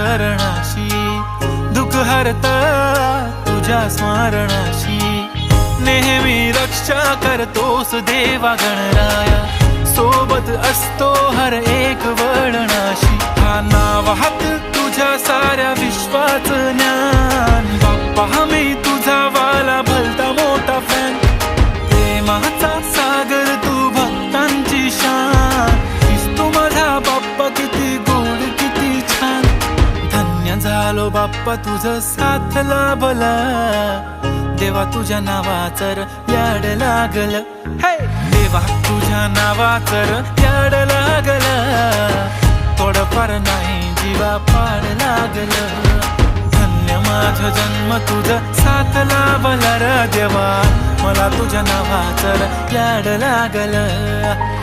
चरणाशी, दुःख हरता तुझ्या स्मरणाशी, नेहमी रक्षा करतोस देवा गणराया, सोबत असतो हर एक वळणाशी, हा नावात तुझ्या साऱ्या विश्वाचं ज्ञान, बाप्पा मी तुझा वाला भलता मोठा फॅन, प्रेमाचा सागर तू भक्तांची शान, दिसतो माझा बाप्पा किती गोड किती छान, धन्य झालो बाप्पा तुझं साथ लाभला, देवा तुझ्या नावाचं याड लागलं, हे देवा तुझ्या नावाचं याड लागलं, थोडंफार नाही जीवा पाड लागलं, धन्य माझा जन्म तुझं साथ लाभला र देवा, मला तुझ्या नावाचं याड लागलं.